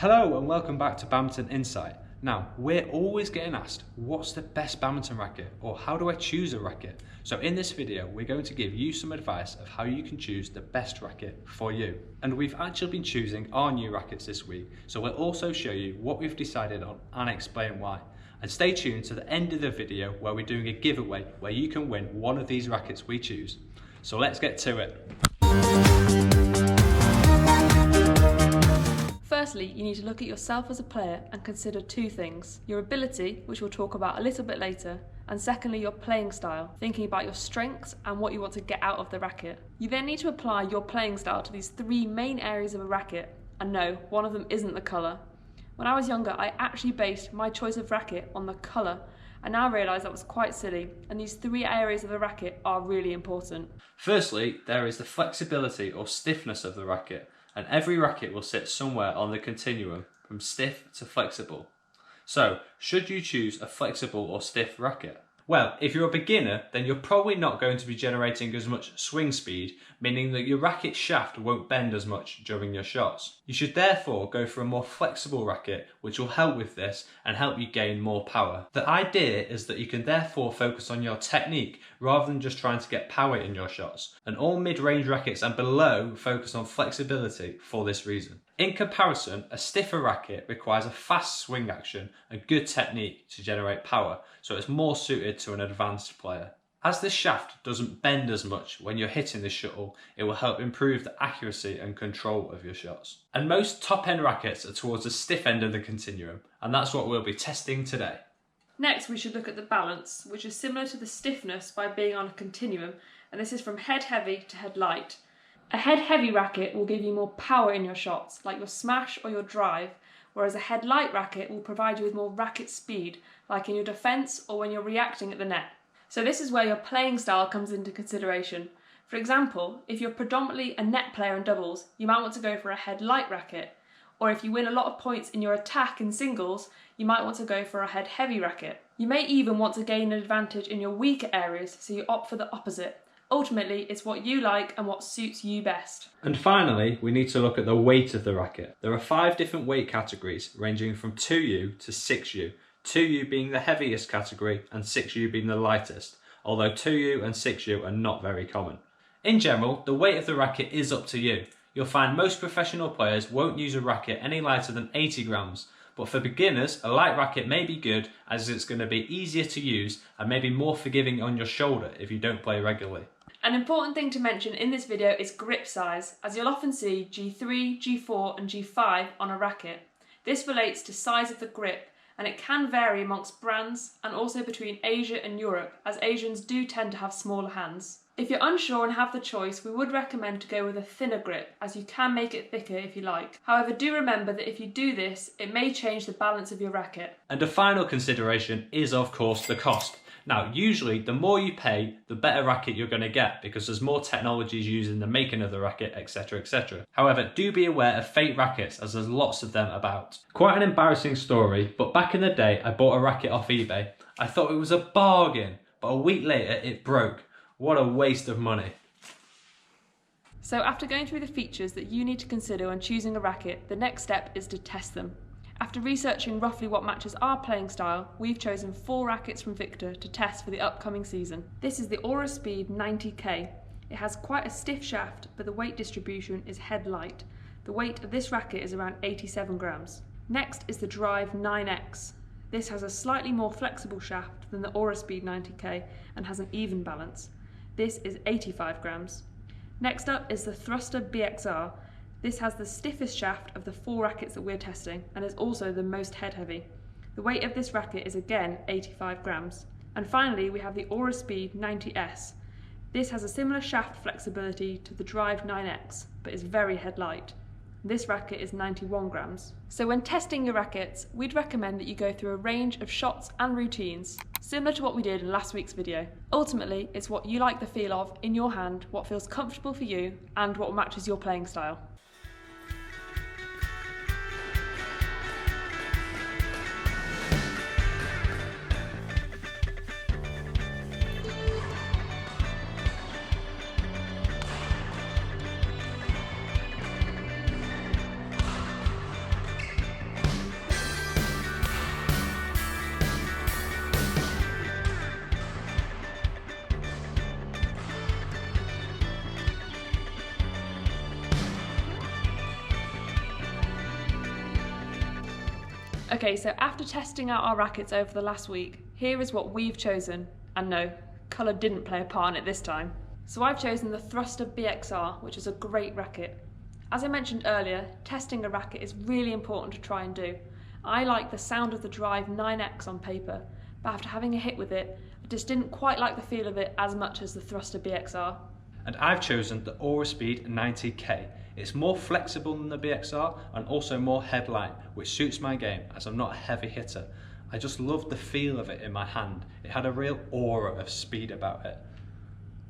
Hello and welcome back to Badminton Insight. Now, we're always getting asked, what's the best badminton racket, or how do I choose a racket? So in this video, we're going to give you some advice of how you can choose the best racket for you. And we've actually been choosing our new rackets this week, so we'll also show you what we've decided on and explain why. And stay tuned to the end of the video where we're doing a giveaway where you can win one of these rackets we choose. So let's get to it. Firstly, you need to look at yourself as a player and consider two things: your ability, which we'll talk about a little bit later, and secondly, your playing style, thinking about your strengths and what you want to get out of the racket. You then need to apply your playing style to these three main areas of a racket, and no, one of them isn't the colour. When I was younger, I actually based my choice of racket on the colour. I now realise that was quite silly, and these three areas of the racket are really important. Firstly, there is the flexibility or stiffness of the racket. And every racket will sit somewhere on the continuum from stiff to flexible. So, should you choose a flexible or stiff racket? Well, if you're a beginner, then you're probably not going to be generating as much swing speed, meaning that your racket shaft won't bend as much during your shots. You should therefore go for a more flexible racket, which will help with this and help you gain more power. The idea is that you can therefore focus on your technique rather than just trying to get power in your shots. And all mid-range rackets and below focus on flexibility for this reason. In comparison, a stiffer racket requires a fast swing action and good technique to generate power, so it's more suited to an advanced player. As the shaft doesn't bend as much when you're hitting the shuttle, it will help improve the accuracy and control of your shots. And most top-end rackets are towards the stiff end of the continuum, and that's what we'll be testing today. Next, we should look at the balance, which is similar to the stiffness by being on a continuum, and this is from head heavy to head light. A head heavy racket will give you more power in your shots, like your smash or your drive, whereas a head light racket will provide you with more racket speed, like in your defence or when you're reacting at the net. So this is where your playing style comes into consideration. For example, if you're predominantly a net player in doubles, you might want to go for a head light racket. Or if you win a lot of points in your attack in singles, you might want to go for a head heavy racket. You may even want to gain an advantage in your weaker areas, so you opt for the opposite. Ultimately, it's what you like and what suits you best. And finally, we need to look at the weight of the racket. There are 5 different weight categories ranging from 2U to 6U, 2U being the heaviest category and 6U being the lightest, although 2U and 6U are not very common. In general, the weight of the racket is up to you. You'll find most professional players won't use a racket any lighter than 80 grams, but for beginners, a light racket may be good as it's going to be easier to use and maybe more forgiving on your shoulder if you don't play regularly. An important thing to mention in this video is grip size, as you'll often see G3, G4 and G5 on a racket. This relates to size of the grip, and it can vary amongst brands and also between Asia and Europe, as Asians do tend to have smaller hands. If you're unsure and have the choice, we would recommend to go with a thinner grip, as you can make it thicker if you like. However, do remember that if you do this, it may change the balance of your racket. And a final consideration is of course the cost. Now, usually the more you pay, the better racket you're going to get because there's more technologies used in the making of the racket, etc, etc. However, do be aware of fake rackets as there's lots of them about. Quite an embarrassing story, but back in the day I bought a racket off eBay. I thought it was a bargain, but a week later it broke. What a waste of money. So after going through the features that you need to consider when choosing a racket, the next step is to test them. After researching roughly what matches our playing style, we've chosen 4 rackets from Victor to test for the upcoming season. This is the Auraspeed 90K. It has quite a stiff shaft, but the weight distribution is head light. The weight of this racket is around 87 grams. Next is the Drive 9X. This has a slightly more flexible shaft than the Auraspeed 90K and has an even balance. This is 85 grams. Next up is the Thruster BXR. This has the stiffest shaft of the 4 rackets that we're testing and is also the most head heavy. The weight of this racket is again 85 grams. And finally we have the Auraspeed 90S. This has a similar shaft flexibility to the Drive 9X, but is very head light. This racket is 91 grams. So when testing your rackets, we'd recommend that you go through a range of shots and routines, similar to what we did in last week's video. Ultimately, it's what you like the feel of in your hand, what feels comfortable for you, and what matches your playing style. Okay, so after testing out our rackets over the last week, here is what we've chosen. And no, colour didn't play a part in it this time. So I've chosen the Thruster BXR, which is a great racket. As I mentioned earlier, testing a racket is really important to try and do. I like the sound of the Drive 9X on paper, but after having a hit with it, I just didn't quite like the feel of it as much as the Thruster BXR. And I've chosen the Auraspeed 90K. It's more flexible than the BXR and also more headlight, which suits my game as I'm not a heavy hitter. I just loved the feel of it in my hand. It had a real aura of speed about it.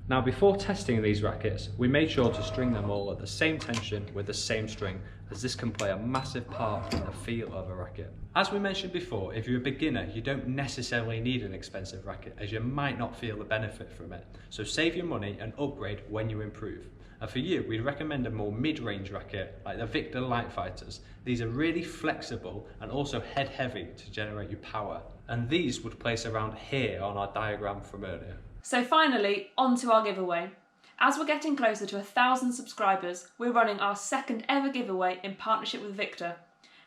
Now, before testing these rackets, we made sure to string them all at the same tension with the same string, as this can play a massive part in the feel of a racket. As we mentioned before, if you're a beginner, you don't necessarily need an expensive racket, as you might not feel the benefit from it. So save your money and upgrade when you improve. And for you, we'd recommend a more mid-range racket like the Victor Light Fighters. These are really flexible and also head heavy to generate you power. And these would place around here on our diagram from earlier. So finally, on to our giveaway. As we're getting closer to 1,000 subscribers, we're running our second ever giveaway in partnership with Victor.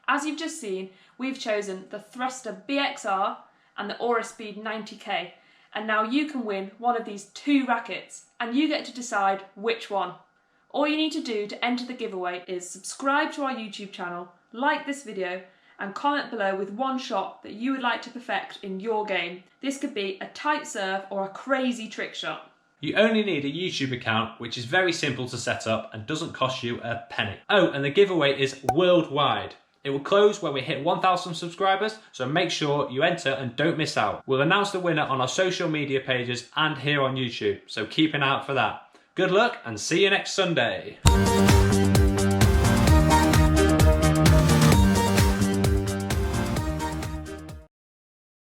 As you've just seen, we've chosen the Thruster BXR and the Auraspeed 90K, and now you can win one of these 2 rackets, and you get to decide which one. All you need to do to enter the giveaway is subscribe to our YouTube channel, like this video, and comment below with one shot that you would like to perfect in your game. This could be a tight serve or a crazy trick shot. You only need a YouTube account, which is very simple to set up and doesn't cost you a penny. Oh, and the giveaway is worldwide. It will close when we hit 1,000 subscribers, so make sure you enter and don't miss out. We'll announce the winner on our social media pages and here on YouTube, so keep an eye out for that. Good luck and see you next Sunday.